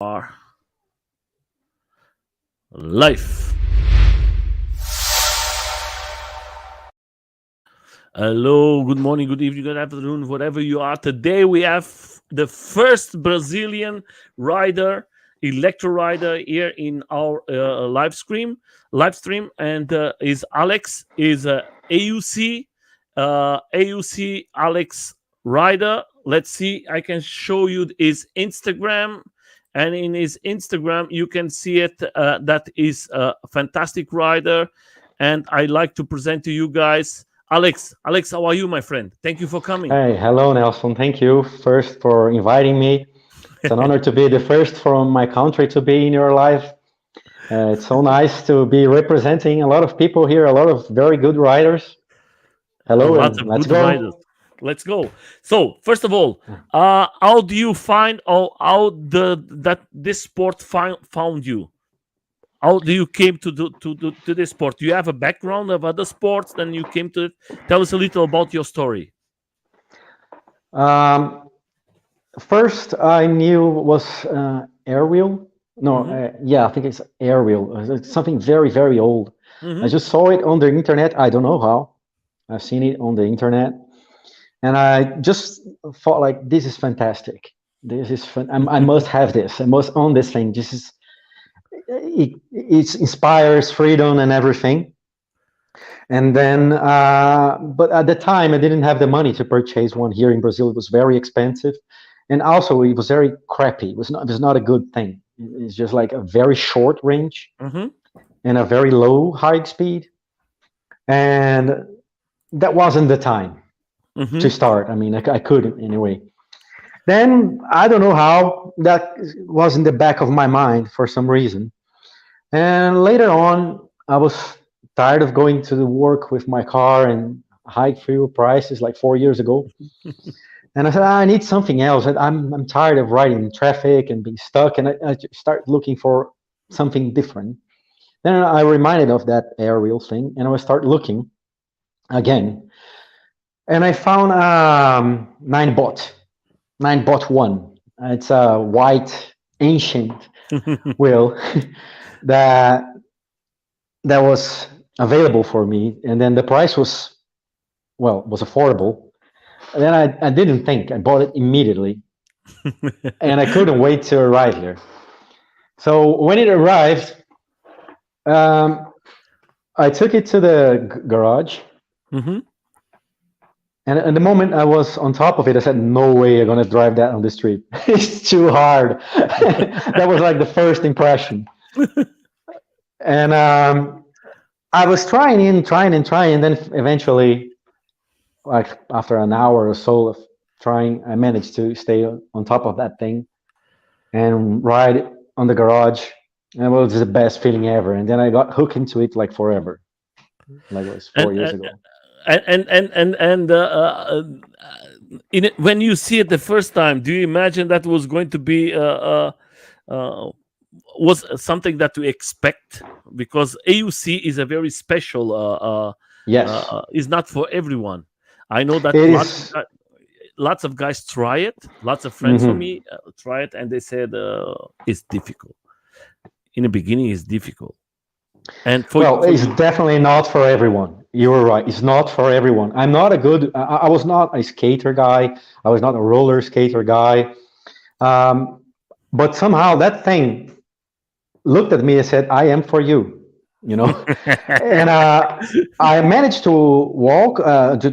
Are live. Hello, good morning, good evening, good afternoon, whatever you are. Today we have the first Brazilian rider, electro rider here in our live stream, and is Alex, is AUC, AUC Alex rider. Let's see, I can show you his Instagram. And in his Instagram, you can see it. That is a fantastic rider, and I like to present to you guys Alex. Alex, how are you, my friend? Thank you for coming. Hey, hello, Nelson. Thank you first for inviting me. It's an honor to be the first from my country to be in your live. It's so nice to be representing a lot of people here, a lot of very good writers. Hello, Lots and of let's good riders. go. Let's go. So, first of all, how do you find, or how that this sport found you? How do you came to this sport? Do you have a background of other sports? Then you came to it. Tell us a little about your story. Um, First, I knew was aerial. No, Mm-hmm. yeah, I think it's aerial. It's something very, very old. I Mm-hmm. just saw it on the internet. I don't know how. I've seen it on the internet. And I just thought like, this is fantastic. This is fun. I must have this. I must own this thing. This is it inspires freedom and everything. And then, but at the time, I didn't have the money to purchase one here in Brazil. It was very expensive, and also it was very crappy. It was not a good thing. It's just like a very short range Mm-hmm. and a very low high speed, and that wasn't the time to Mm-hmm. start. I mean, I couldn't anyway. Then I don't know how that was in the back of my mind for some reason. And later on, I was tired of going to the work with my car and high fuel prices like 4 years ago. And I said, I need something else. I'm tired of riding in traffic and being stuck. And I start looking for something different. Then I reminded of that aerial thing, and I start looking again. And I found 9bot 1. It's a white ancient wheel that was available for me, and then the price was, well, was affordable. And then I didn't think, I bought it immediately, and I couldn't wait to arrive here. So when it arrived, um, I took it to the garage, Mm-hmm. and at the moment I was on top of it, I said, no way I'm gonna drive that on the street. It's too hard. That was like the first impression. And I was trying and then eventually, like after an hour or so of trying, I managed to stay on top of that thing and ride on the garage. And it was the best feeling ever. And then I got hooked into it like forever, like it was four and years and ago. in it, when you see it the first time, do you imagine that was going to be uh, was something that we expect? Because AUC is a very special. Yes, Is not for everyone. I know that it is. lots of guys try it. Lots of friends for Mhm. me try it, and they said it's difficult. In the beginning, it's difficult, and Well, for it's you. definitely not for everyone. You were right. It's not for everyone. I'm not a good. I was not a skater guy. I was not a roller skater guy. Um, but somehow that thing looked at me and said, "I am for you," you know. And I managed to walk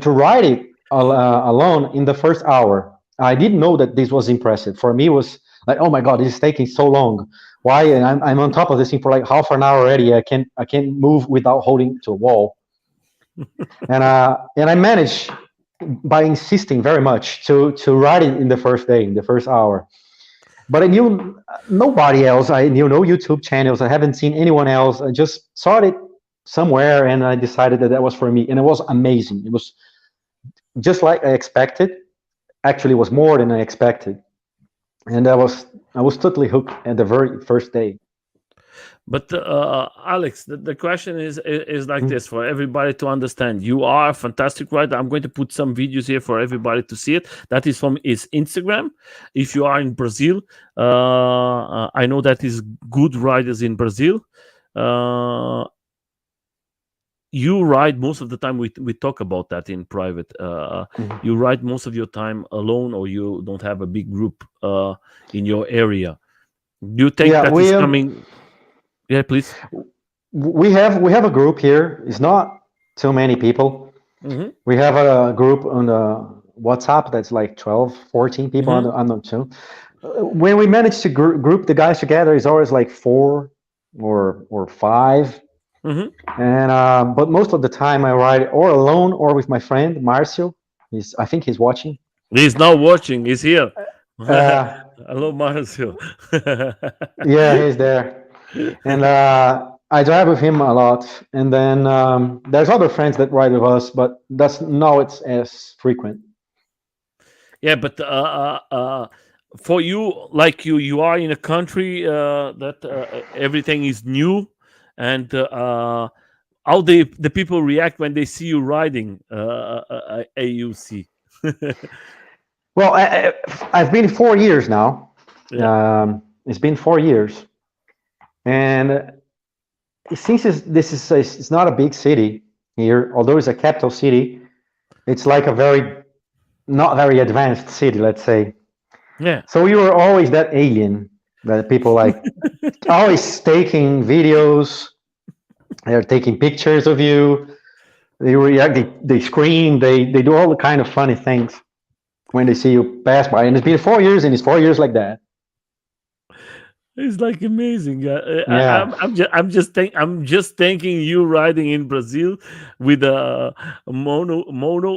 to ride it alone in the first hour. I didn't know that this was impressive. For me, it was like, oh my god, this is taking so long. Why? And I'm on top of this thing for like half an hour already. I can't move without holding to a wall. And I managed by insisting very much to ride it in the first day, in the first hour. But I knew nobody else. I knew no YouTube channels. I haven't seen anyone else. I just saw it somewhere, and I decided that that was for me. And it was amazing. It was just like I expected. Actually, it was more than I expected. And I was totally hooked at the very first day. But Alex, the question is like this for everybody to understand. You are a fantastic rider. I'm going to put some videos here for everybody to see it. That is from his Instagram. If you are in Brazil, I know that is good riders in Brazil. You ride most of the time. We talk about that in private. You ride most of your time alone, or you don't have a big group in your area. Do you think Yeah, that is coming? Yeah, please. we have a group here. It's not too many people. Mm-hmm. We have a group on the WhatsApp that's like 12, 14 people. Mm-hmm. I'm not sure. When we manage to group the guys together, it's always like four or five. Mm-hmm. And but most of the time I ride or alone or with my friend Marcio. I think he's watching. He's now watching. He's here. Uh, Hello, Marcio. yeah, he's there. And I drive with him a lot. And then there's other friends that ride with us, but that's now it's as frequent. Yeah, but for you, like you are in a country that everything is new, and how the people react when they see you riding AUC. Well, I've been 4 years now. Yeah. It's been 4 years, and since it's not a big city here, although it's a capital city, it's like a very not very advanced city, let's say. Yeah. So you were always that alien that people like always taking videos. They're taking pictures of you. They react. They scream. They do all the kind of funny things when they see you pass by. And it's been 4 years, and it's 4 years like that. It's like amazing. Yeah. I'm just thinking you riding in Brazil with a mono.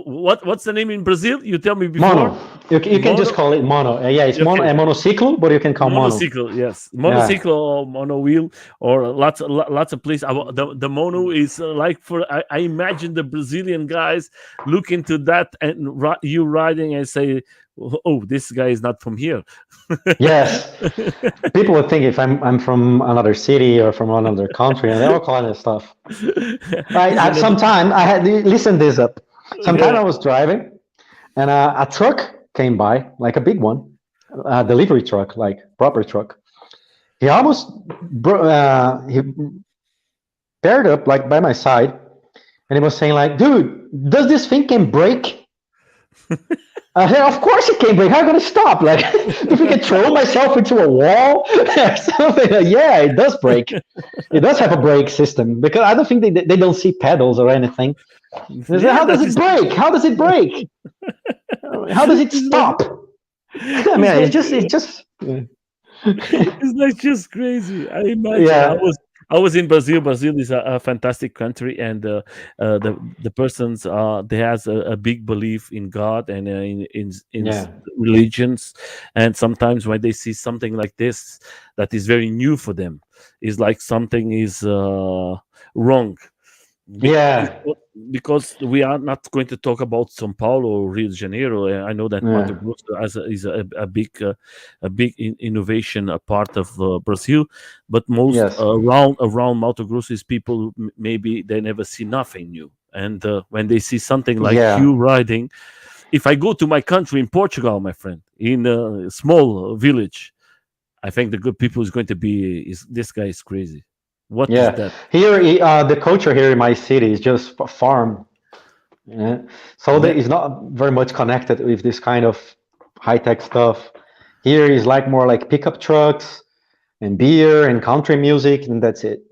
What's the name in Brazil? You tell me before. Mono. You can just Mono. call it mono. Yeah, it's mono Okay. a monocycle, but you can call mono. Monocycle, yes, Yeah. monocycle or mono wheel or lots of places. The mono is like for I imagine the Brazilian guys look into that and you riding and say, "Oh, this guy is not from here." Yes. People would think if I'm from another city or from another country and all kind of stuff. Sometime I had listen this up. Sometime Yeah. I was driving and a truck came by, like a big one, a delivery truck, like proper truck. He almost he paired up like by my side, and he was saying like, "Dude, does this thing can brake?" I said, "Of course it can brake. How am I gonna stop? Like, if I can throw myself into a wall or something?" Like, yeah, it does brake. It does have a brake system because I don't think they don't see pedals or anything. They say, Yeah, how that does it is. brake? How does it brake? How does it It's like stop? I mean, it's like it's just. it's like just crazy. I imagine Yeah, I was in Brazil. Brazil is a fantastic country, and the persons they has a big belief in God and yeah, religions, and sometimes when they see something like this that is very new for them, is like something is wrong. Be- yeah, because, because we are not going to talk about São Paulo or Rio de Janeiro. I know that Mato yeah. Grosso is a big innovation, a part of Brazil, but most Yes, around Mato Grosso is people maybe they never see nothing new, and when they see something like yeah, you riding, if I go to my country in Portugal, my friend, in a small village, I think the good people is going to be is this guy is crazy. What is yeah. that? Here, the culture here in my city is just farm. Yeah. So there Yeah. is not very much connected with this kind of high tech stuff. Here is like more like pickup trucks and beer and country music, and that's it.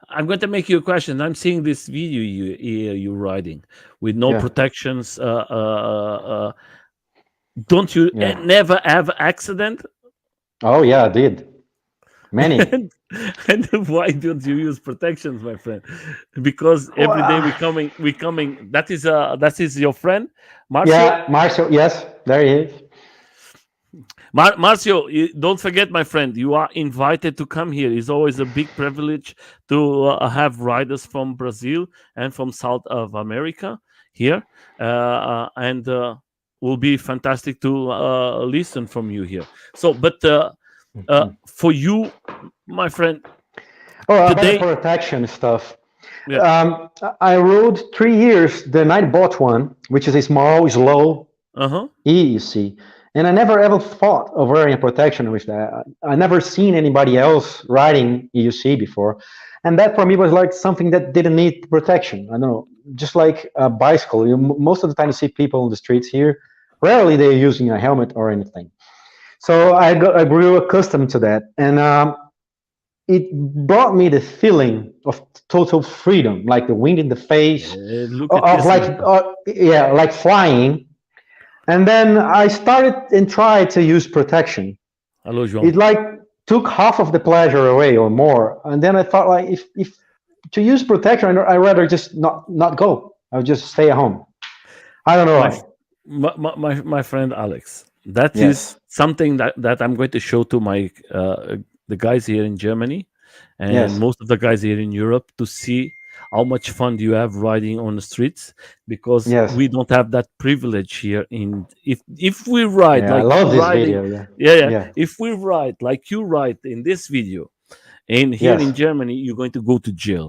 I'm going to make you a question. I'm seeing this video you riding with no Yeah, protections. Don't you yeah. never have accident? Oh yeah, I did many. and, and why don't you use protections, my friend? Because Well, every day we coming. That is your friend, Marcio. yeah, Marshall. Yes, there he is. Marcio, don't forget, my friend, you are invited to come here. It's always a big privilege to have riders from Brazil and from South of America here, and will be fantastic to listen from you here. So, but for you, my friend, Oh, about Today, protection stuff. yeah. I rode 3 years the Nightbot one, which is a small, slow Uh-huh. EUC, and I never ever thought of wearing a protection with that. I never seen anybody else riding EUC before, and that for me was like something that didn't need protection. I don't know, just like a bicycle. Most of the time you see people on the streets here, rarely they're using a helmet or anything. So I grew accustomed to that, and it brought me the feeling of total freedom, like the wind in the face, Look at of this, like my friend. yeah, like flying. And then I started and tried to use protection. Hello, João. It like took half of the pleasure away or more. And then I thought like if to use protection, I rather just not go. I'll just stay at home. I don't know My, why. f- my friend Alex. That is Yes. something that I'm going to show to my the guys here in Germany and Yes. most of the guys here in Europe to see how much fun do you have riding on the streets because Yes. we don't have that privilege here in if we ride Yeah. I like you love this riding video. Yeah. yeah Yeah. if we ride like you ride in this video and here in Yes. Germany you're going to go to jail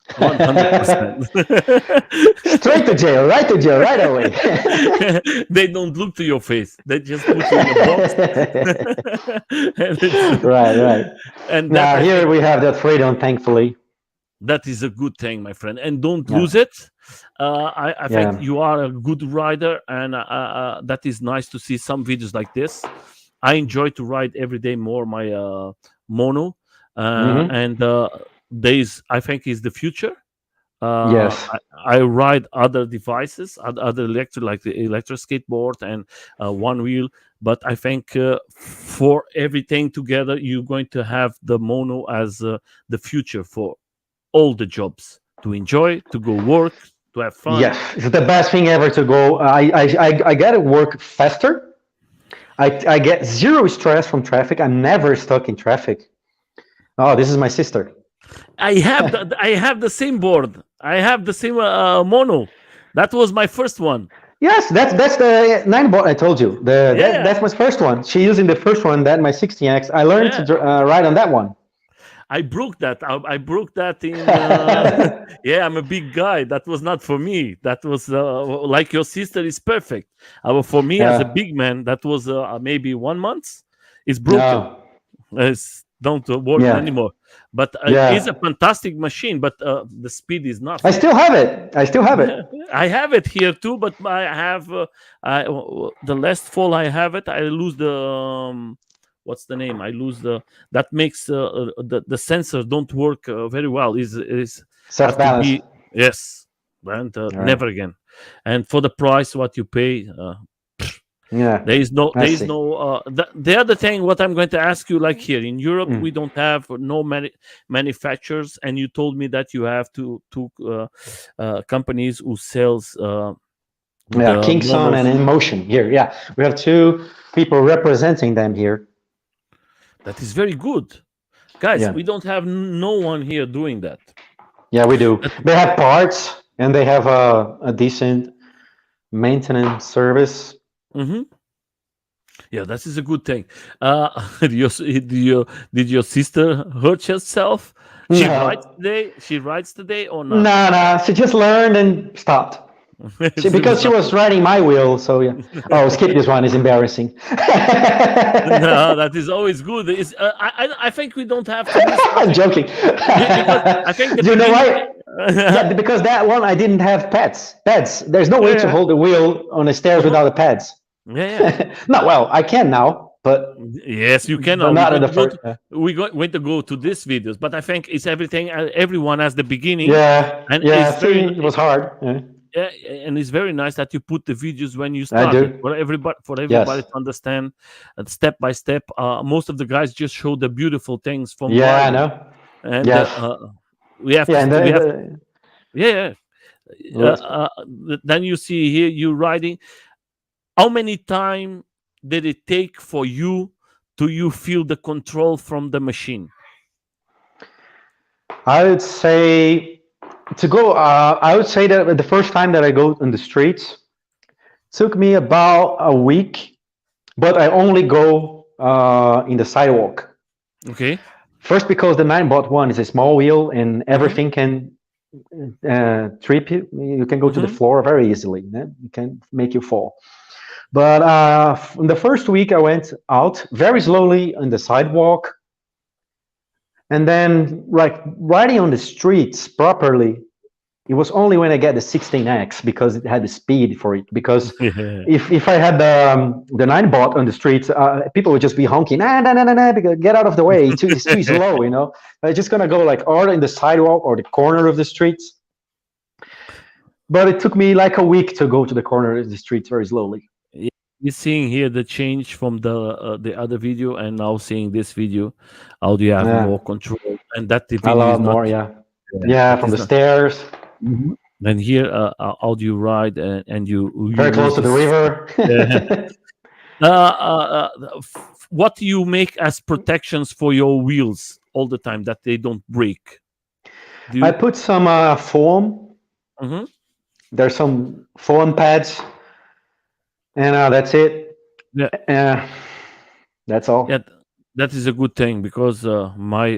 100%. Straight to jail. Right to jail. Right away. They don't look to your face. They just put you in a box. and, Right. Right. and that Now I here think we have that freedom, thankfully. that is a good thing, my friend. And don't Yeah. lose it. I think Yeah. you are a good rider, and that is nice to see some videos like this. I enjoy to ride every day more my mono, Hmm. and days I think is the future. Yes. I ride other devices, other electric like the electric skateboard and one wheel. But I think for everything together, you're going to have the mono as the future for all the jobs to enjoy, to go work, to have fun. Yes, it's the best thing ever to go. I get to work faster. I get zero stress from traffic. I'm never stuck in traffic. Oh, this is my sister. I have the same board. I have the same mono. That was my first one. Yes, that's the nine bot I told you. Yeah, That's my first one. She using the first one. That my 16X. I learned yeah. to ride on that one. I broke that. I broke that in. Yeah, I'm a big guy. That was not for me. That was like your sister is perfect. For me as a Yeah. big man, that was maybe 1 month. It's broken. No. It's don't work Yeah. anymore. But it's a Yeah. fantastic machine. But the speed is I nothing. still have it. I still have it. I have it here too, but I have the last fall I have it. I lose the what's the name? I lose the that makes the sensor don't work very well. Is Self have to balance. be yes, and All right. never again. And for the price, what you pay, Yeah. there is I is see. no. The other thing, what I'm going to ask you, like here in Europe, we Mm. don't have no manufacturers, and you told me that you have two companies who sells Yeah, the Kingston and monos. Emotion here. Yeah, we have two people representing them here. That is very good, guys. Yeah, We don't have no one here doing that. yeah, we do. That They have parts and they have a decent maintenance service. mhm. Yeah, that is a good thing. Did your sister hurt herself? She writes No, today. She writes today or not? no, no. She just learned and stopped. It Because was she not. was riding my wheel, so yeah. Oh, skip this one. It's embarrassing. No, that is always good. I think we don't have to miss I'm nothing joking. because I think the You know beginning. why? Yeah, because that one I didn't have pads. Pads. There's no way to Yeah, hold the wheel on the stairs uh-huh. without the pads. Yeah, yeah. No, well, I can now, Yes, you can. We're not at going the to go first. to going to go to this videos, but I think it's everything. Everyone has the beginning, Yeah, and yeah. it's See, very it was hard. Yeah, yeah, and it's very nice that you put the videos when you I started do. for everybody Yes. to understand step by step. Most of the guys just show the beautiful things from Yeah, I riding, know. and Yes. we have Yeah, and to we have yeah. the Then you see here you riding. How many time did it take for you to you feel the control from the machine? I would say to go. I would say that the first time that I go on the streets took me about a week, but I only go in the sidewalk. Okay. First, because the 9-bot one is a small wheel and everything can trip you. You can go to the floor very easily. Yeah? You can make you fall. But in the first week, I went out very slowly on the sidewalk. And then, like, riding on the streets properly, it was only when I get the 16X because it had the speed for it. Because if I had the 9-bot on the streets, people would just be honking, because get out of the way, it's too slow, you know. I'm just gonna go like or in the sidewalk or the corner of the streets. But it took me like a week to go to the corner of the streets very slowly. You're seeing here the change from the other video and now seeing this video. How do you have more control? And that the video a lot is not more, yeah, from the stairs. Mm-hmm. And here, how do you ride and you very close to the river. What do you make as protections for your wheels all the time that they don't break? I put some foam. There's some foam pads, and that's it. Yeah, that's all. Yeah, that is a good thing because my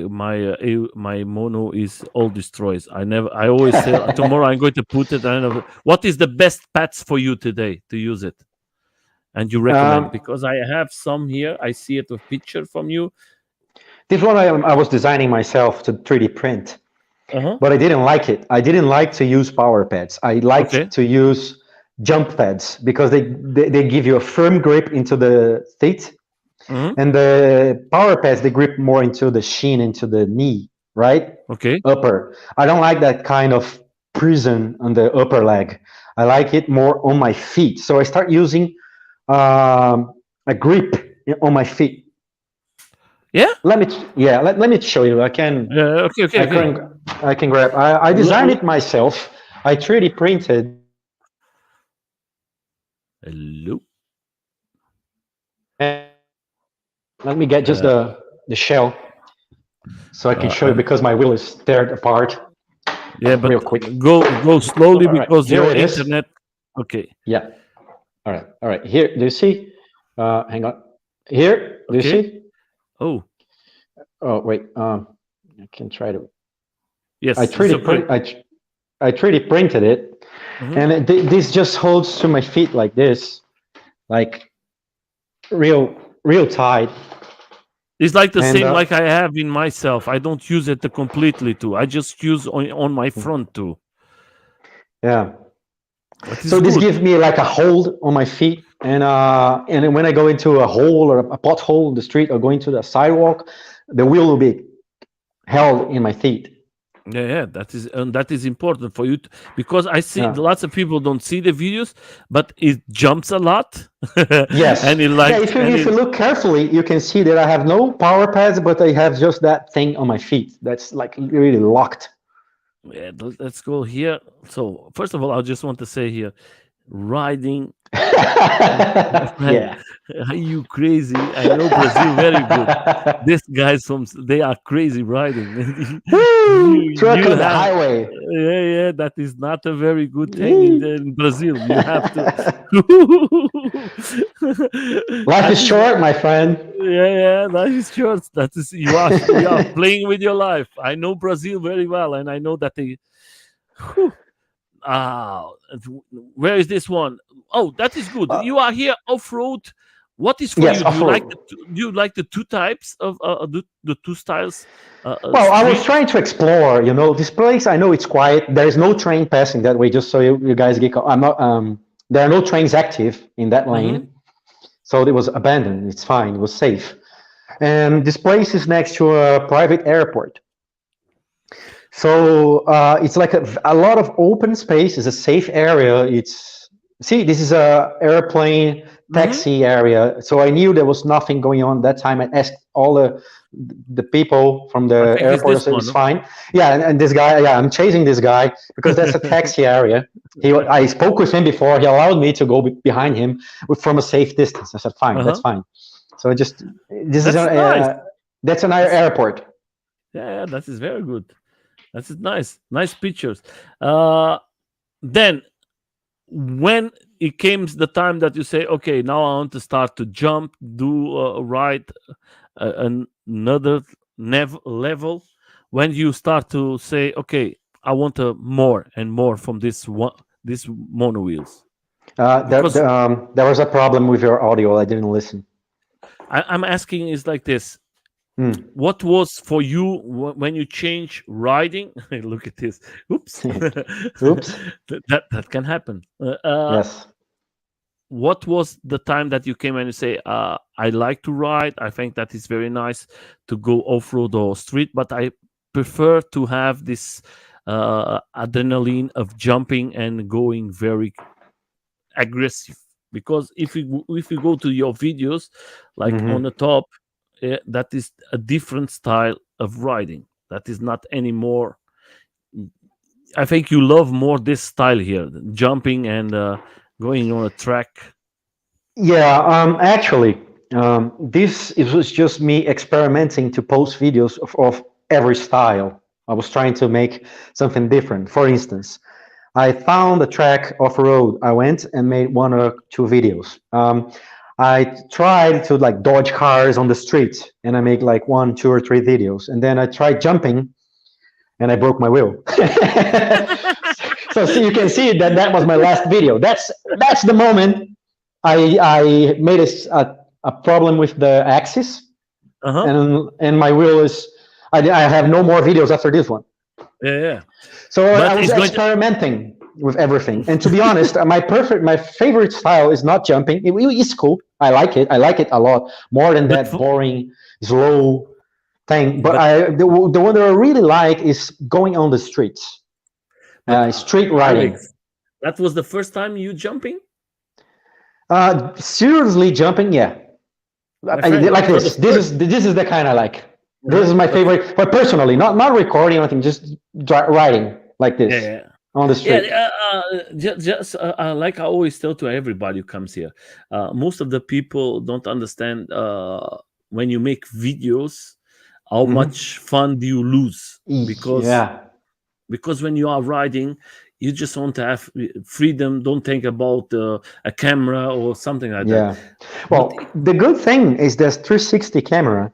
mono is all destroys. I always say tomorrow I'm going to put it. I know what is the best pads for you today to use it, and you recommend because I have some here. I see it a picture from you. This one I was designing myself to 3D print, but I didn't like it. I didn't like to use power pads. I liked to use jump pads because they give you a firm grip into the feet. And the power pads, they grip more into the shin, into the knee, right? Upper. I don't like that kind of prison on the upper leg. I like it more on my feet. So I start using a grip on my feet. Yeah. Let me show you. I can. I can grab. I designed it myself. I 3D printed. Hello. Let me get just the shell, so I can show you because my wheel is teared apart. Yeah, but real quick. Go slowly because here your it is. internet. Okay. Yeah. All right. Here, do you see? Hang on. Here, do you see? Oh, wait. I can try to. Yes. I 3D printed it, and this just holds to my feet like this, like real tight. It's like the same like I have in myself. I don't use it completely too. I just use on my front too. Yeah. So this gives me like a hold on my feet, and when I go into a hole or a pothole in the street or going to the sidewalk, the wheel will be held in my feet. Yeah, that is important for you because I see lots of people don't see the videos, but it jumps a lot. Yes, and if you look carefully, you can see that I have no power pads, but I have just that thing on my feet that's like really locked. Yeah, let's go here. So first of all, I just want to say here, riding. Yeah. Are you crazy? I know Brazil very good. These guys they are crazy riding. Truck on the highway. Yeah, that is not a very good thing in Brazil. You have to. Life is short, my friend. Yeah, life is short. That is you are playing with your life. I know Brazil very well, and I know that they. Where is this one? Oh, that is good. You are here off-road. What is for you? Do you like the two types of the two styles? Well, I was trying to explore. You know, this place. I know it's quiet. There is no train passing that way. Just so you guys get. I'm not. There are no trains active in that lane, so it was abandoned. It's fine. It was safe. And this place is next to a private airport. So it's like a lot of open space. It's a safe area. This is a airplane taxi area. So I knew there was nothing going on that time. I asked all the people from the airport. So it's fine. Yeah, and this guy. Yeah, I'm chasing this guy because that's a taxi area. I spoke with him before. He allowed me to go behind him from a safe distance. I said, fine, that's fine. So that's an airport. Yeah, that is very good. That's nice pictures. Then when it came the time that you say, okay, now I want to start to jump, do ride another level when you start to say, okay, I want more and more from this mono wheels? Because There was a problem with your audio. I didn't listen. I'm asking is like this: Hmm. what was for you when you change riding? Look at this. Oops. Oops. That can happen. Yes. What was the time that you came and you say, I like to ride, I think that is very nice to go off-road or street, but I prefer to have this adrenaline of jumping and going very aggressive? Because if you go to your videos, like on Hmm. the top, that is a different style of riding. That is not anymore. I think you love more this style here, jumping and going on a track. Yeah, actually, this it was just me experimenting to post videos of every style. I was trying to make something different. For instance, I found a track off road. I went and made one or two videos. I tried to like dodge cars on the street, and I make like one, two, or three videos. And then I tried jumping, and I broke my wheel. So you can see that that was my last video. That's the moment I made a problem with the axis, Uh-huh. and my wheel is. I have no more videos after this one. Yeah, yeah. So I But was it's going to. experimenting with everything. And to be honest, my favorite style is not jumping. It's cool. I like it. I like it a lot more than But that boring, slow thing. But but the one that I really like is going on the streets, but street riding. Alex, that was the first time you jumping, Seriously jumping, yeah. my friend. Like For the this. This first. is this is the kind I like. This Uh-huh. is my But favorite, but personally, not recording or anything, just riding like yeah, this yeah. on the Yeah, street. just like I always tell to everybody who comes here, most of the people don't understand when you make videos, how Hmm. much fun do you lose? Because Yeah, when you are riding, you just want to have freedom. Don't think about a camera or something like that. yeah. But Well, the good thing is there's 360 camera.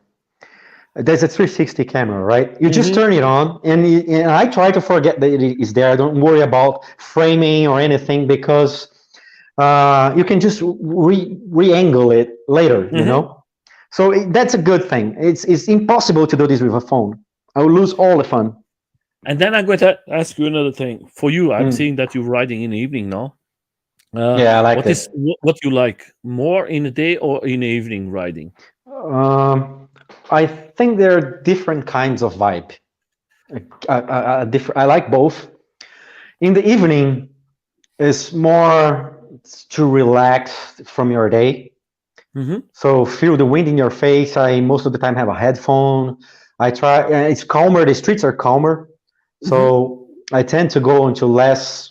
There's a 360 camera, right? You just Mhm. turn it on, and I try to forget that it is there. I don't worry about framing or anything because you can just re-angle it later, you Mhm. know? So that's a good thing. It's impossible to do this with a phone. I will lose all the fun. And then I'm going to ask you another thing. For you, I'm Mm. seeing that you're riding in the evening now. Yeah, I like What is it. what you like more in the day or in the evening riding? I think there are different kinds of vibe. I like both. In the evening, it's more to relax from your day. Hmm. So feel the wind in your face. I most of the time have a headphone. I try. It's calmer. The streets are calmer, Hmm. so I tend to go into less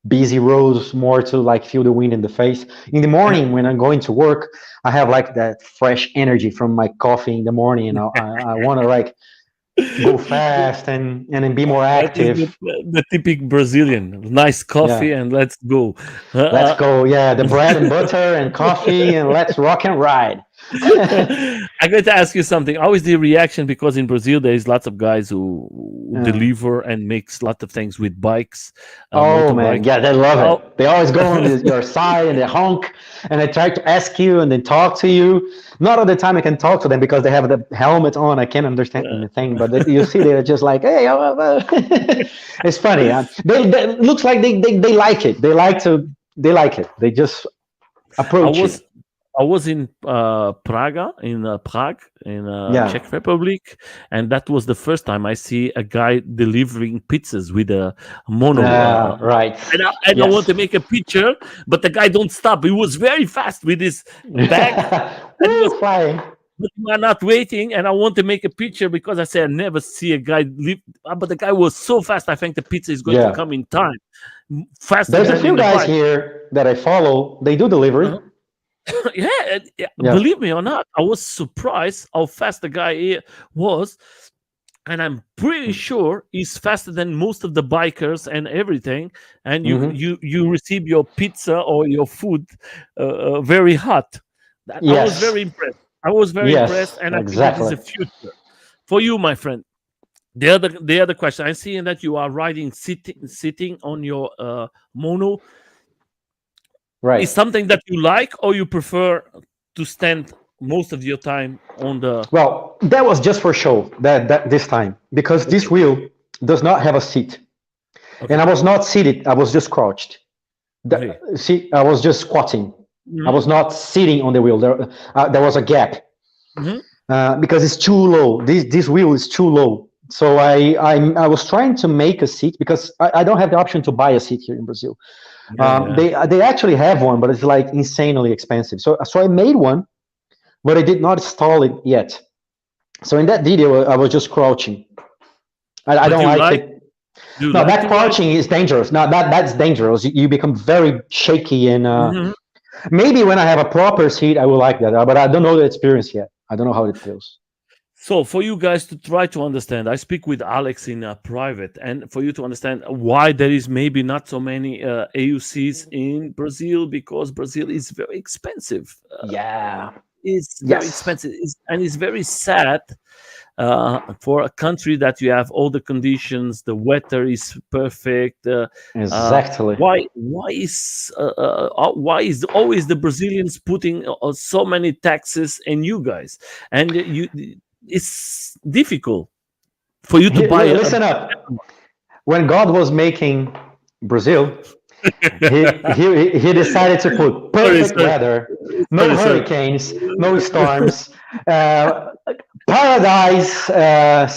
busy roads, more to like feel the wind in the face. In the Uh, morning when I'm going to work, I have like that fresh energy from my coffee in the morning, and I want to like go fast and then be more that is active. the typical Brazilian. Nice coffee Yeah. and let's go. Let's Uh, go. Yeah, the bread and butter and coffee, and let's rock and ride. I'm going to ask you something. How is the reaction? Because in Brazil, there is lots of guys who Uh, deliver and makes lots of things with bikes, oh man, motorbikes. yeah, they love How, it. They always go on your side and they honk and they try to ask you and then talk to you. Not all the time I can talk to them because they have the helmet on. I can't understand anything, but you see, they're just like, hey, it's funny. They looks like they like it. They like it. They just I approach you. was I was in Prague, in Yeah. Czech Republic, and that was the first time I see a guy delivering pizzas with a mono. Right. And I want Yes. to make a picture, but the guy don't stop. He was very fast with his bag, and he was Woo, flying. but you are not waiting. And I want to make a picture because I said I never see a guy live. But the guy was so fast. I think the pizza is going to Yeah. come in time, faster There's a than few in a guys bike. here that I follow. They do delivery. Uh-huh. Yeah, yeah, Yeah. believe me or not, I was surprised how fast the guy was, and I'm pretty sure he's faster than most of the bikers and everything. And you Hmm. you you receive your pizza or your food very hot. That I was Yes. very impressed. I was very impressed, Yes. and I think that is Exactly. the future for you, my friend. The other question, I'm seeing that you are riding sitting on your mono. Right. Is something that you like, or you prefer to stand most of your time on the? Well, that was just for show that this time because this Okay, wheel does not have a seat, and I okay, was not seated. I was just crouched. okay. See, I was just squatting. I Hmm. was not sitting on the wheel. There was a gap Hmm. because it's too low. This wheel is too low. So I was trying to make a seat because I don't have the option to buy a seat here in Brazil. Yeah, yeah. They actually have one, but it's like insanely expensive. So I made one, but I did not install it yet. So in that video, I was just crouching. I But don't you like like? it. Do you No, like that to ride? crouching is dangerous. No, that's dangerous. You become very shaky, and Hmm. maybe when I have a proper seat, I will like that. But I don't know the experience yet. I don't know how it feels. So for you guys to try to understand, I speak with Alex in private, and for you to understand why there is maybe not so many AUCs in Brazil, because Brazil is very expensive. Yeah. It's very Yes. expensive, and it's very sad for a country that you have all the conditions, the weather is perfect. Uh, Exactly. why is always the Brazilians putting so many taxes in you guys, and it's difficult for you to buy a Listen up. When God was making Brazil, he decided to put sorry, perfect sorry, weather, no sorry, sorry. hurricanes, no storms, uh, paradise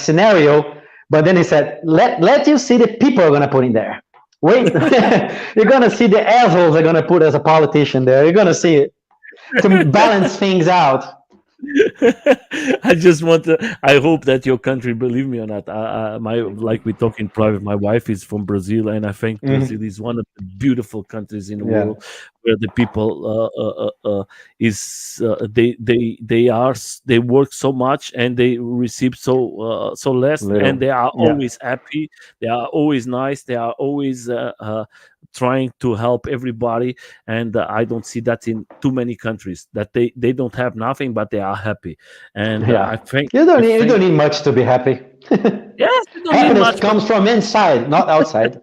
scenario. But then he said, let you see the people are gonna put in there. Wait, you're gonna see the assholes are gonna put as a politician there. You're gonna see it to balance things out. I just want to. I hope that your country, believe me or not, my like we talk in private. My wife is from Brazil, and I think Brazil Mhm. is one of the beautiful countries in the Yeah, world, where the people is they work so much and they receive so less, and little. they are Yeah, always happy. They are always nice. They are always trying to help everybody, and I don't see that in too many countries, that they don't have nothing but they are happy. And I yeah. think You don't I need you don't think need much to be happy. yes, you don't need Happiness much, but comes from inside, not outside.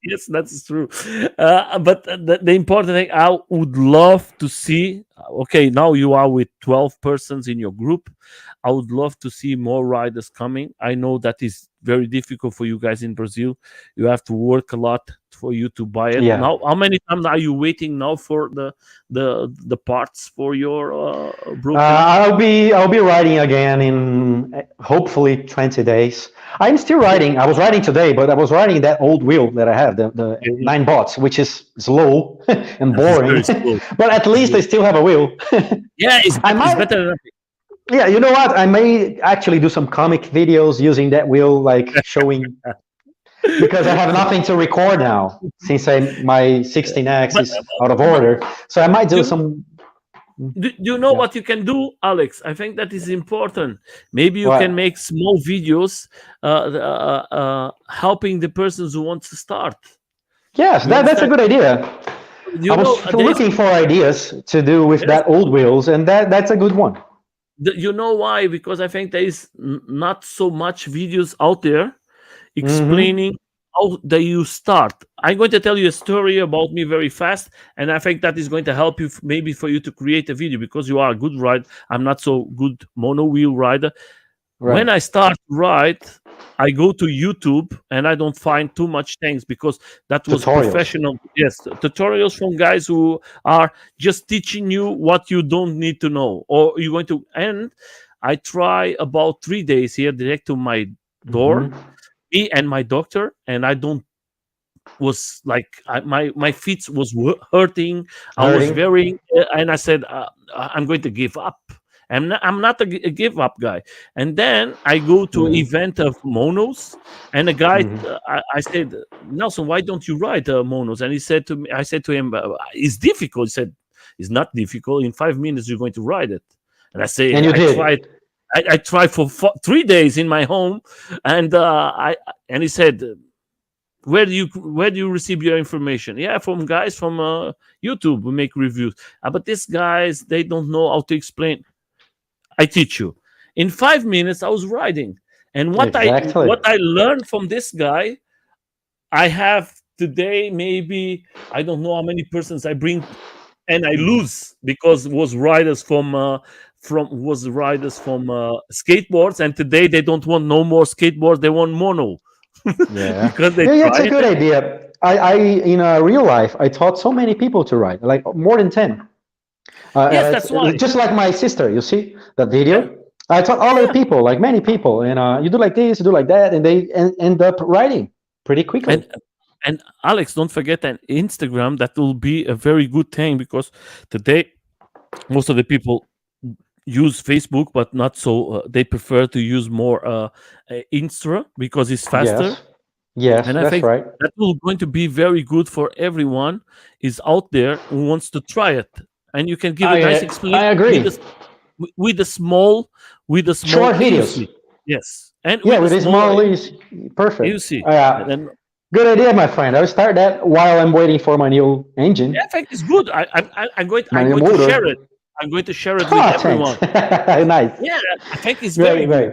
yes, that's true. But the important thing, I would love to see. Okay, now you are with 12 persons in your group. I would love to see more riders coming. I know that is very difficult for you guys in Brazil. You have to work a lot for you to buy it. Yeah. Now, how many times are you waiting now for the parts for your broken wheel? I'll be writing again in hopefully 20 days. I'm still writing. I was writing today, but I was writing that old wheel that I have, the Yeah, yeah. 9 bots, which is slow and That is boring. very slow. But at It's least I very, still have a wheel. yeah, it's I better. It's might, better than nothing. yeah, you know what? I may actually do some comic videos using that wheel, like showing because I have nothing to record now since my 16X but, is out of but order. So I might do you some. do you know Yeah. what you can do, Alex? I think that is important. Maybe you can What? make small videos helping the persons who want to start. Yes, You that's a understand? good idea. I You know, was looking for ideas to do with yes, that old wheels, and that's a good one. you know why? Because I think there is not so much videos out there Hmm. explaining how do you start. I'm going to tell you a story about me very fast, and I think that is going to help you maybe for you to create a video, because you are a good rider. I'm not so good mono wheel rider. When Right. I start ride, I go to YouTube and I don't find too much things, because that was Tutorials. professional. Yes, tutorials from guys who are just teaching you what you don't need to know, or you're going to. And I try about 3 days here direct to my door, Hmm. me and my doctor, and I don't was like my feet was hurting. I was Hurting. very and I said I'm going to give up. I'm not a give up guy. And then I go to an Hmm. event of monos, and a guy Hmm. I said, Nelson, why don't you ride monos? And he said to me, I said to him, it's difficult. He said, it's not difficult. In 5 minutes you're going to ride it. And I say, And you I tried. did. I tried for 3 days in my home, and and he said, where do you receive your information? Yeah, from guys from YouTube who make reviews. But these guys, they don't know how to explain. I teach you. In 5 minutes I was riding, And Exactly. what I learned from this guy, I have today maybe I don't know how many persons I bring and I lose because was riders from skateboards, and today they don't want no more skateboards, they want mono Yeah. because they Yeah, yeah, it's try a it. good idea. I in real life, I taught so many people to ride, like more than 10. Yes, that's why. Just like my sister, you see that Yeah, video? I taught other people, like many people, and you do like this, you do like that, and they end up riding pretty quickly. and Alex, don't forget that Instagram, that will be a very good thing because today most of the people use Facebook, but not so. They prefer to use more Insta because it's faster, Yes, yes, and I that's think right. that will going to be very good for everyone is out there who wants to try it, and you can give a nice I explanation agree. with a small Short videos. AUC. Yes, and Yeah, with a with these small small is perfect. AUC, and then Good idea, my friend. I'll start that while I'm waiting for my new engine, yeah, I think it's good. my I'm new going to share motor. it. I'm going to share it with Ah, thanks. everyone. Nice. Yeah, I think it's very Great, good. great,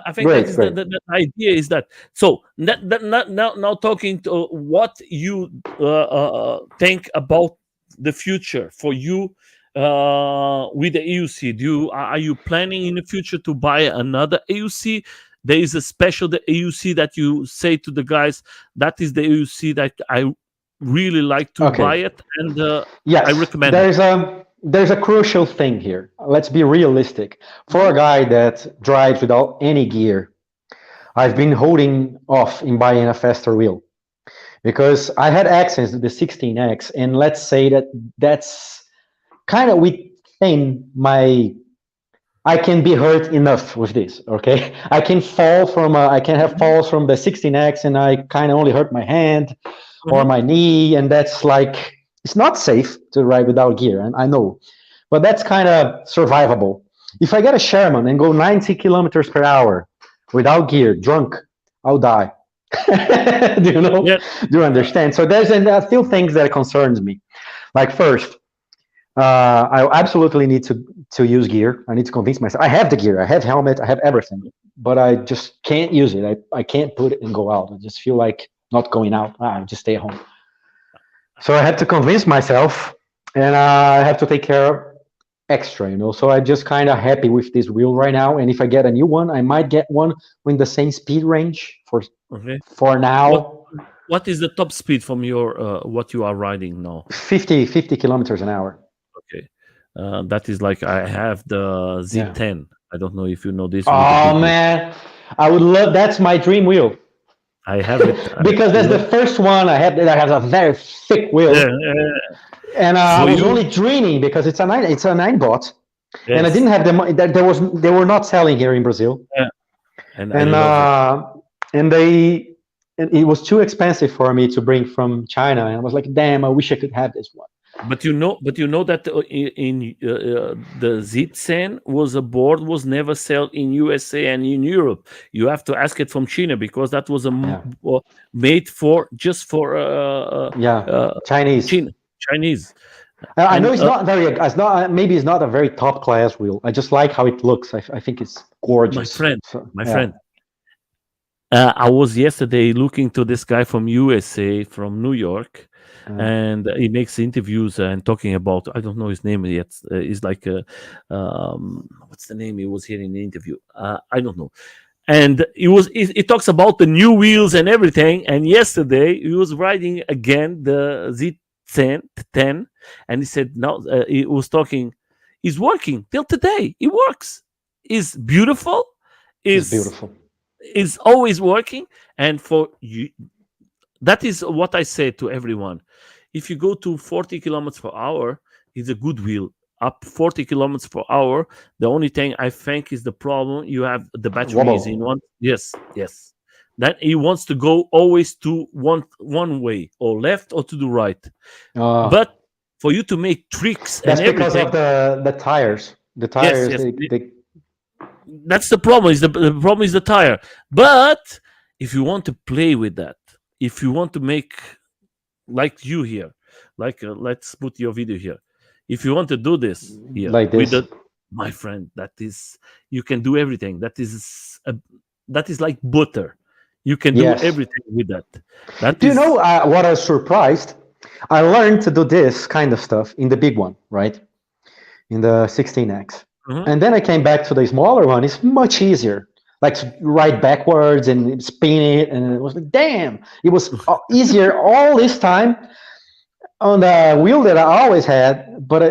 I think that great, is great. the idea is that. So now talking to what you think about the future for you with the AUC. Are you planning in the future to buy another AUC? There is a special the AUC that you say to the guys, that is the AUC that I really like to buy Okay. it, and I Yes, recommend it. there's a crucial thing here. Let's be realistic. For Mhm. a guy that drives without any gear, I've been holding off in buying a faster wheel because I had access to the 16X, and let's say that that's kind of within my. I can be hurt enough with this. Okay, I can have Mhm. falls from the 16X, and I kind of only hurt my hand or Mhm. my knee, and that's like it's not safe to ride without gear, and I know, but that's kind of survivable. If I get a Sherman and go 90 kilometers per hour without gear, drunk, I'll die. Do you know? Yeah. Do you Uh, understand? So there's still things that concerns me. Like first, I absolutely need to use gear. I need to convince myself. I have the gear. I have helmet. I have everything, but I just can't use it. I can't put it and go out. I just feel like not going out. I just stay at home. So I had to convince myself, and I have to take care of extra, So I just kind of happy with this wheel right now. And if I get a new one, I might get one with the same speed range okay. for What now, what is the top speed from your what you are riding now? 50 kilometers an hour. Okay, that is like I have the Yeah. Z10. I don't know if you know this with the Oh big wheel. man, I would love. That's my dream wheel. I have it. Because I that's the love. first one I had that has a very thick Yeah, wheel, and I for was you. only dreaming because it's a nine bot, and I didn't Yes, have the money. They were not selling here in Brazil, yeah, and I and love it. and it was too expensive for me to bring from China, and I was like, damn, I wish I could have this one. But you know that the Z10 was a board was never sold in USA and in Europe. You have to ask it from China because that was Yeah, made for just for yeah, uh, Chinese. China, Chinese, I know and it's not very. It's not maybe it's not a very top class wheel. I just like how it looks. I think it's my gorgeous. friend, So my yeah. friend. I was yesterday looking to this guy from USA, from New York, Uh, and he makes interviews and talking about I don't know his name yet. He's like what's the name? He was here in the interview. I don't know. And he talks about the new wheels and everything. And yesterday he was riding again the Z10, and he said now he was talking. He's working till today. He works. Is beautiful. it's Is beautiful. is always working, and for you that is what I say to everyone. If you go to 40 kilometers per hour, it's a good wheel. Up 40 kilometers per hour, the only thing I think is the problem you have the battery is in Wobble. one. Yes, yes. That he wants to go always to one way, or left or to the right. Uh, But for you to make tricks and that's because everything, of the tires. The yes, tires, yes. they That's the problem. Is the problem is the tire. But if you want to play with that, if you want to make like you here, like let's put your video here. If you want to do this here like with this. the my friend, that is you can do everything. That is that is like butter. You can do Yes. everything with that. That Do you is know what I was surprised? I learned to do this kind of stuff in the big one, right? In the 16X. Mhm. And then I came back to the smaller one. It's much easier. Like to ride backwards and spin it. And it was like, damn, it was easier all this time on the wheel that I always had. But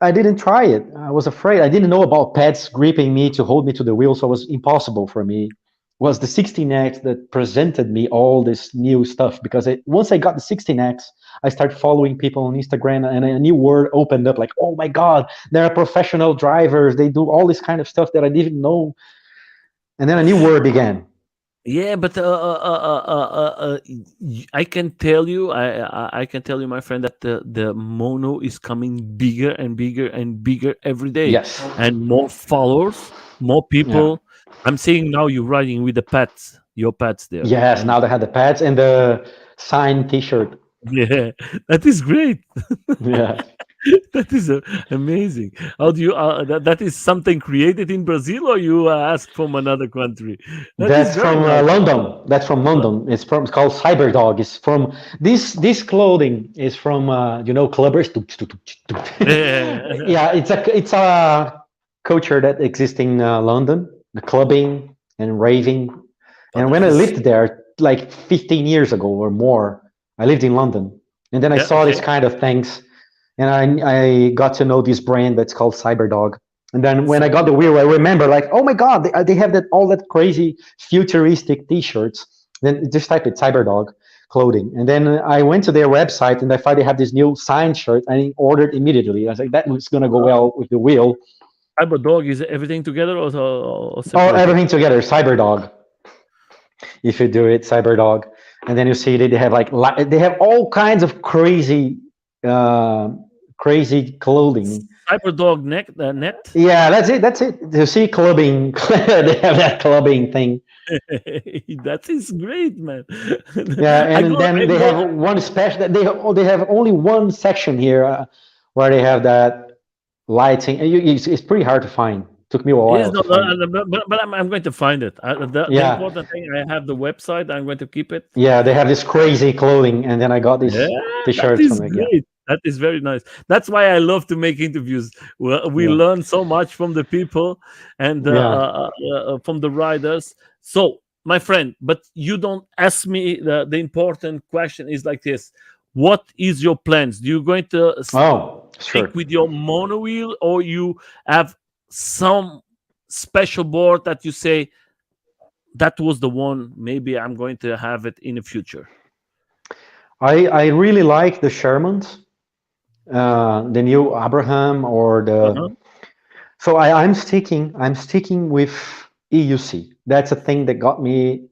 I didn't try it. I was afraid. I didn't know about pads gripping me to hold me to the wheel, so it was impossible for me. It was the 16X that presented me all this new stuff because once I got the 16X, I started following people on Instagram and a new world opened up like, oh my God, there are professional drivers. They do all this kind of stuff that I didn't know. And then a new world began. Yeah, but I can tell you, I can tell you, my friend, that the mono is coming bigger and bigger and bigger every day, Yes. and more followers, more Yeah. people. I'm saying now you're riding with the pads, your pads there, Yes. and Now they had the pads and the signed T-shirt. yeah, that is great. Yeah. That is amazing. How do you? That is something created in Brazil, or you ask from another country? That is That's very from nice. London. That's from London. It's called Cyberdog. It's from this clothing is from clubbers. Yeah. Yeah, it's a culture that exists in London, the clubbing and raving. Oh, And that when I is lived there, like 15 years ago or more, I lived in London, and then I yeah saw okay. these kind of things, and I got to know this brand that's called Cyberdog. And then when I got the wheel, I remember like, oh my God, they have all that crazy futuristic T-shirts. Then just type it Cyberdog clothing, and then I went to their website and I found they have this new signed shirt. And I ordered immediately. I was like, that was gonna go well with the wheel. Cyberdog is everything together or Oh, separated? everything together, Cyberdog. If you do it, Cyberdog, and then you see they have they have all kinds of uh, crazy clothing. Cyberdog net. Yeah, that's it. That's it. You see clubbing, they have that clubbing thing. That is great, man. Yeah, I and go. then I they go. have one special. They have only one section here where they have that lighting. And it's pretty hard to find. Took me a Yes, while no, to find it. but I'm going to find it. The Yeah, important thing, I have the website. I'm going to keep it. yeah, they have this crazy clothing, and then I got Yeah, this that T-shirt is from it. Yeah, great. That is very nice. That's why I love to make interviews. We yeah, learn so much from the people and yeah. from the riders. So, my friend, but you don't ask me. The important question is like this: what is your plans? Do you going to Oh, stick sure. with your mono wheel, or you have some special board that you say that was the one? Maybe I'm going to have it in the future. I really like the Shermans, the new Abraham or Uh-huh. the. So I'm sticking with EUC. That's a thing that got me.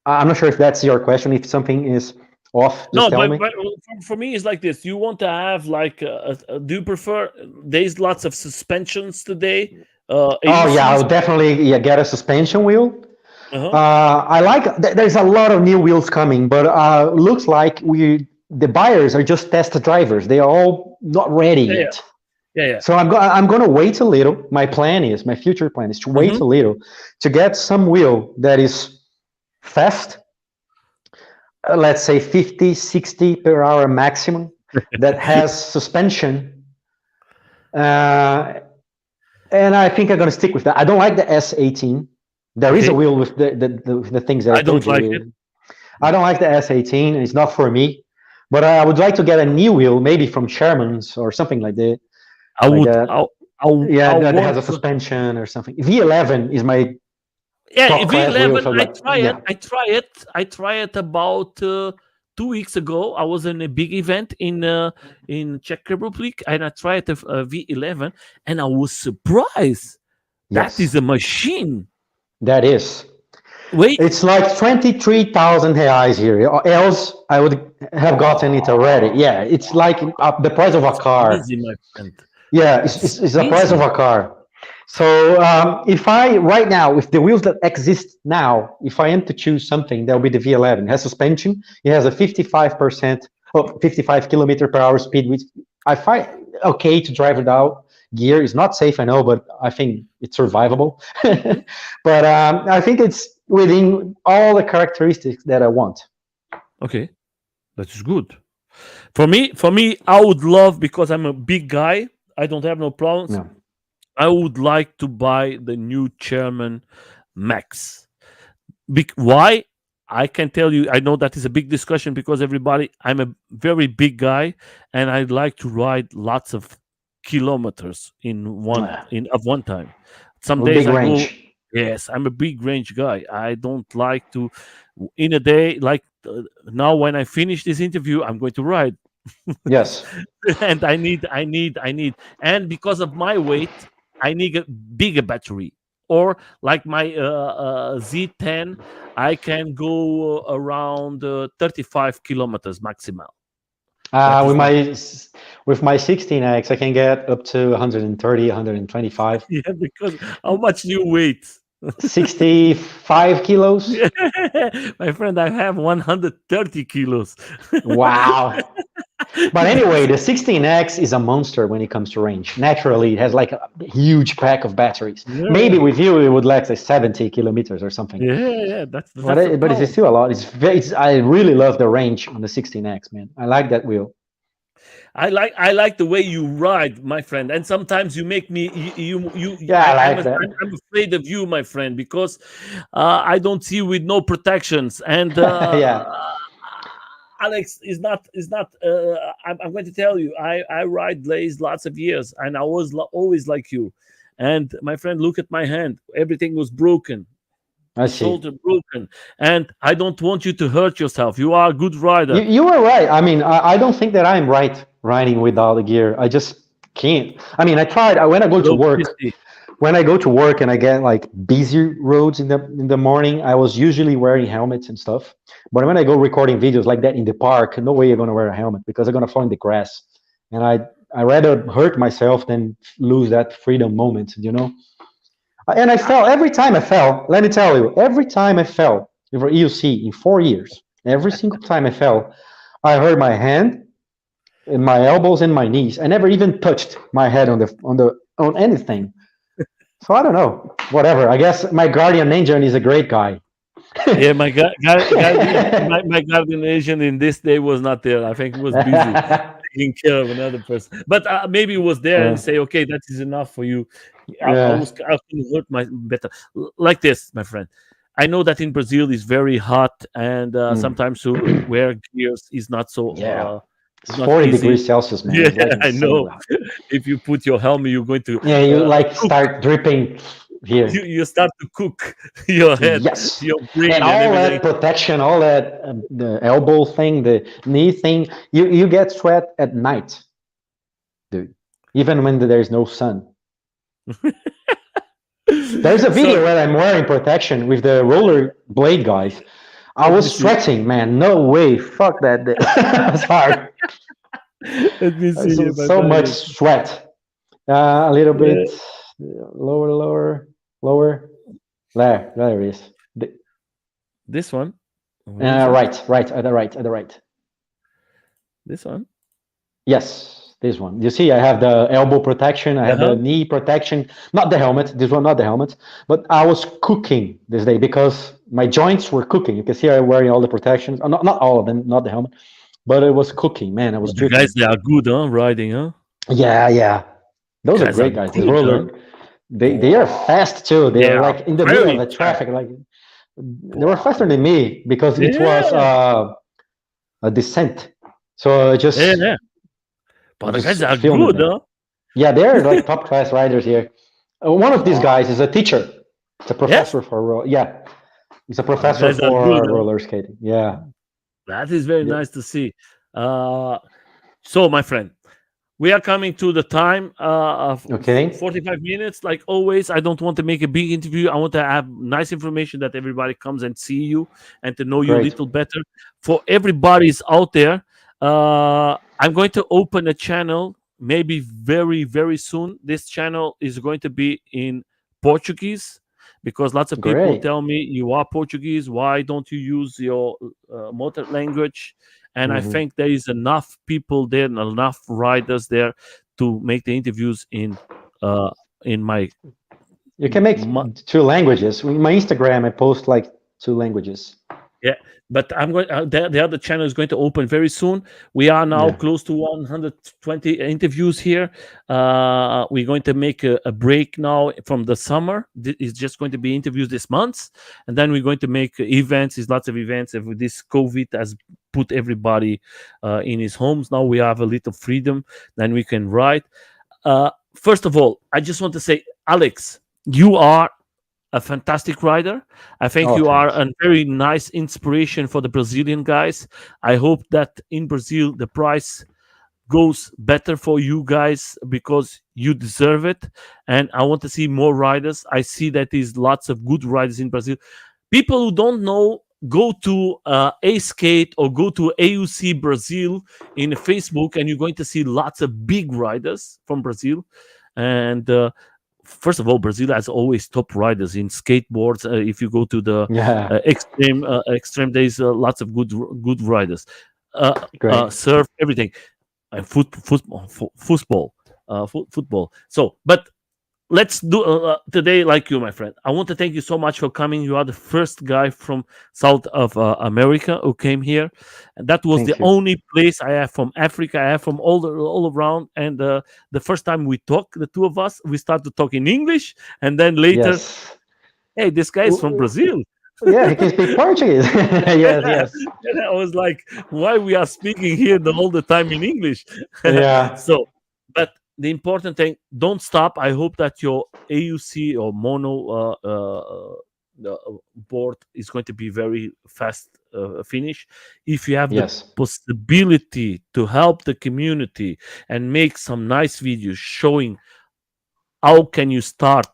I'm not sure if that's your question. If something is off, just No, tell me. but for me, it's like this. You want to have like, do you prefer? There's lots of suspensions today. Oh yeah, AUCs. I'll definitely get a suspension wheel. Uh-huh. I like. There's a lot of new wheels coming, but looks like the buyers are just test drivers. They are all not ready Yeah, yeah, yet. yeah, yeah. So I'm gonna wait a little. My future plan is to wait Mm-hmm. a little to get some wheel that is fast, let's say 50, 60 per hour maximum, that has suspension. Uh, and I think I'm gonna stick with that. I don't like the S18. There is a Okay. wheel with the things that I I don't told like it. you. I don't like the S18. It's not for me. But I would like to get a new wheel, maybe from Sherman's or something I like would. that. I Yeah, that has want a to. suspension or something. V11 is my Yeah, top class wheel. V11. So like, yeah, I try it about 2 weeks ago. I was in a big event in Czech Republic, and I tried a V11, and I was surprised. That yes, is a machine. that is. Wait. It's like 23,000 reais here. Or else I would have gotten it already. Yeah, it's like the price of a It's car. easy, my friend. Yeah, It's it's the price of easy. a car. So if I right now with the wheels that exist now, if I am to choose something, that will be the V11. It has suspension. It has a 55%, 55 kilometer per hour speed, which I find okay to drive it out. gear. It's not safe, I know, but I think it's survivable. Mhm. But I think it's within all the characteristics that I want. Okay, that is good. For me, I would love, because I'm a big guy. I don't have no problems. No. I would like to buy the new Chairman Max. Why? I can tell you. I know that is a big discussion because everybody. I'm a very big guy, and I like to ride lots of kilometers at one time. Some A days big I go. range. Yes, I'm a big range guy. I don't like to in a day like now. When I finish this interview, I'm going to ride. Yes. And I need, and because of my weight, I need a bigger battery. Or like my Z10, I can go around 35 kilometers maximal. That With is not my 16X, I can get up to 130, 125, yeah, because how much do you weight? 65 kilos. My friend, I have 130 kilos. Wow. But anyway, the 16X is a monster when it comes to range. Naturally, it has like a huge pack of batteries. Maybe Yeah, with you, it would last like 70 kilometers or something. yeah, that's the But it's problem. still a lot. I really love the range on the 16X, man. I like that wheel. I like the way you ride, my friend. And sometimes you make me Yeah, I like that. I'm afraid of you, my friend, because I don't see you with no protections. And Yeah. Alex is not. I'm going to tell you, I ride Blaze lots of years, and I was always like you. And my friend, look at my hand. Everything was broken. I The see. shoulder broken, and I don't want you to hurt yourself. You are a good rider. You were right. I mean, I don't think that I'm right riding without the gear. I just can't. I mean, I tried when I go to Low work. PC. When I go to work and I get like busy roads in the morning, I was usually wearing helmets and stuff. But when I go recording videos like that in the park, no way you're gonna wear a helmet because I'm gonna fall in the grass. And I rather hurt myself than lose that freedom moment, you know. And I fell every time I fell. Let me tell you, every time I fell for EUC in 4 years, every single time I fell, I hurt my hand, and my elbows, and my knees. I never even touched my head on anything. So I don't know. Whatever. I guess my guardian angel is a great guy. Yeah, my guardian agent in this day was not there. I think he was busy taking care of another person. But maybe he was there and Uh, say, "Okay, that is enough for you." yeah. I can hurt my better like this, my friend. I know that in Brazil it's very hot, and Mm. sometimes to wear gears is not so Yeah. It's it's not 40 easy. degrees Celsius, man. Yeah, It's like I insane. know. If you put your helmet, you're going to Yeah, you like cook. start dripping here. You start to cook your head, Yes. your And brain, and all that everything. protection, all that the elbow thing, the knee thing, you get sweat at night, dude. Even when there's no sun. There's a So video where I'm wearing protection with the roller blade guys. I let me was see. sweating, man. No way. Fuck that. It's hard. Let me see here, my So much brother. sweat. A little Yeah, bit lower, lower, lower. There it is. this one. Where is it? Right, at the right. This one. Yes, this one. You see, I have the elbow protection, I Uh have the huh. knee protection, not the helmet. This one, not the helmet. But I was cooking this day because my joints were cooking. You can see I'm wearing all the protections. Not all of them, not the helmet, but it was cooking. Man, I was The guys, dripping. they are good, huh? Riding, huh? Yeah, yeah. Those are Guys are great guys. This good, huh? roller, they are Wow. fast too. They They are are like in the middle of very the fast. traffic. Like they were Wow. faster than me because it was Yeah. a descent. So Yeah. Yeah. I But the guys just are filmed good, them. huh? Yeah, they're like top class riders here. One of these Wow. guys is a teacher. It's a Yes. professor for yeah. He's a But the professor guys are good, for huh? roller skating. Yeah. That is very Yeah. nice to see. Uh, so, my friend, we are coming to the time of Okay. 45 minutes. Like always, I don't want to make a big interview. I want to have nice information that everybody comes and see you and to know you a Great. little better. For everybody's out there, I'm going to open a channel maybe very, very soon. This channel is going to be in Portuguese because lots of people Great. tell me you are Portuguese. Why don't you use your mother language? And I think there is enough people there and enough riders there to make the interviews in in my You can make mu- two languages. In my Instagram, I post like two languages. yeah, but I'm going. The other channel is going to open very soon. We are now Yeah. close to 120 interviews here. We're going to make a break now from the summer. It's just going to be interviews this month, and then we're going to make events. There's lots of events. With this COVID has put everybody in his homes. Now we have a little freedom. Then we can write. First of all, I just want to say, Alex, you are a fantastic rider. I think Oh, you are thanks. a very nice inspiration for the Brazilian guys. I hope that in Brazil the price goes better for you guys because you deserve it. And I want to see more riders. I see that there's lots of good riders in Brazil. People who don't know, go to A Skate or go to AUC Brazil in Facebook, and you're going to see lots of big riders from Brazil. And first of all, Brazil has always top riders in skateboards. If you go to the Yeah. extreme days, lots of good riders. Great. Surf, everything, and football. So, but let's do today like you, my friend. I want to thank you so much for coming. You are the first guy from South of America who came here, and that was the Thank you. only place I have from Africa. I have from all around. And the first time we talked, the two of us, we started to talk in English, and then later, Yes. hey, this guy is from Brazil. Yeah, he can speak Portuguese. Yes, yes. And I was like, why we are speaking here all the time in English? Yeah. So, but the important thing, don't stop. I hope that your AUC or mono board is going to be very fast finish. If you have the Yes. possibility to help the community and make some nice videos showing how can you start,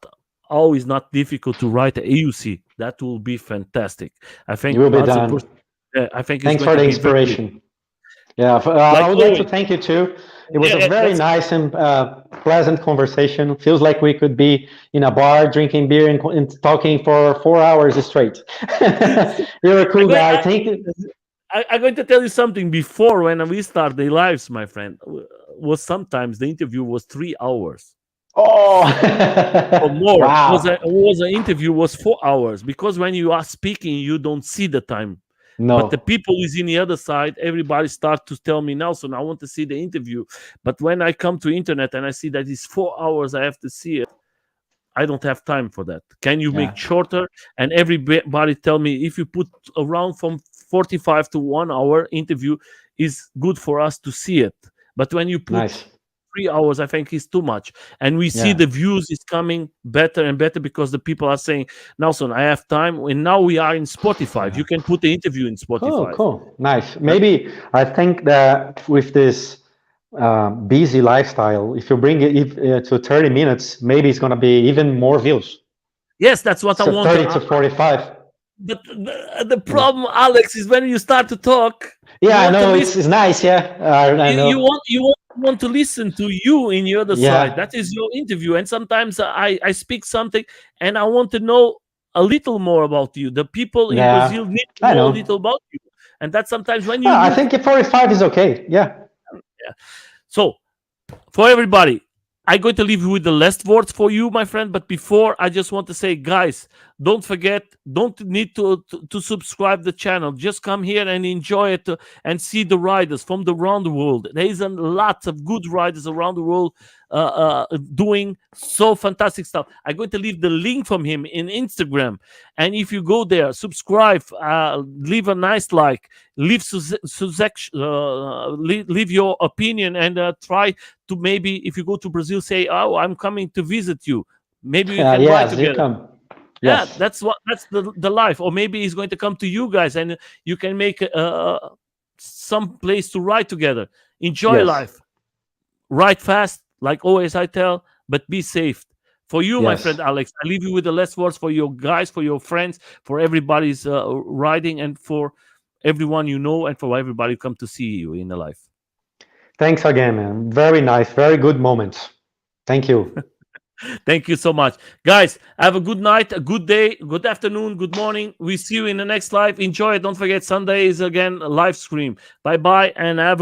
how is not difficult to write a AUC, that will be fantastic. I It think will be lots of done. I think it's Thanks going for to the be very good. inspiration. Yeah, I Like would like to always. thank you too. It was Yeah, a yeah, very that's nice and pleasant conversation. Feels like we could be in a bar drinking beer and talking for 4 hours straight. You're a I'm cool going. guy. Thank you. I'm going to tell you something. Before, when we start the lives, my friend, was sometimes the interview was 3 hours Oh, or more. wow. Was an interview was 4 hours because when you are speaking, you don't see the time. But the No. people is in the other side. Everybody start to tell me, Nelson, I want to see the interview. But when I come to internet and I see that it's 4 hours, I have to see it. I don't have time for that. Can you Yeah. make shorter? And everybody tell me if you put around from 45 to 1 hour interview is good for us to see it. But when you put Nice. 3 hours, I think is too much. And we see Yeah. the views is coming better and better because the people are saying, Nelson, I have time. And now we are in Spotify. You Yeah. can put the interview in Cool, Spotify. cool. Nice. Maybe I think that with this busy lifestyle, if you bring it to 30 minutes, maybe it's going to be even more views. Yes, that's what I So want 30 to. to 45. But the problem, Alex, is when you start to talk, you Yeah, I want to know listen. it's nice. Yeah, I know. You want to listen to you in the other side. Yeah, That is your interview. And sometimes I speak something and I want to know a little more about you. The people in Brazil yeah, need to I know a know. little about you. And that's sometimes when you Well, I look. think 45 is okay. Yeah. Yeah. So for everybody, I'm going to leave you with the last words for you, my friend. But before, I just want to say, guys, don't forget, don't need to subscribe the channel. Just come here and enjoy it and see the riders from around the world. There is a lot of good riders around the world doing so fantastic stuff. I'm going to leave the link from him in Instagram. And if you go there, subscribe, leave a nice like, leave leave your opinion, and try to maybe if you go to Brazil, say, "Oh, I'm coming to visit you." Maybe we can ride Yes, you together. come. Yeah, Yes. that's the life. Or maybe he's going to come to you guys, and you can make some place to ride together. Enjoy Yes. life. Ride fast, like always I tell, but be safe. For you, my friend Yes. Alex, I leave you with the last words for your guys, for your friends, for everybody's riding, and for everyone you know, and for everybody who come to see you in the life. Thanks again, man. Very nice. Very good moments. Thank you. Thank you so much. Guys, have a good night, a good day, good afternoon, good morning. We see you in the next live. Enjoy it. Don't forget, Sunday is again a live stream. Bye bye, and have a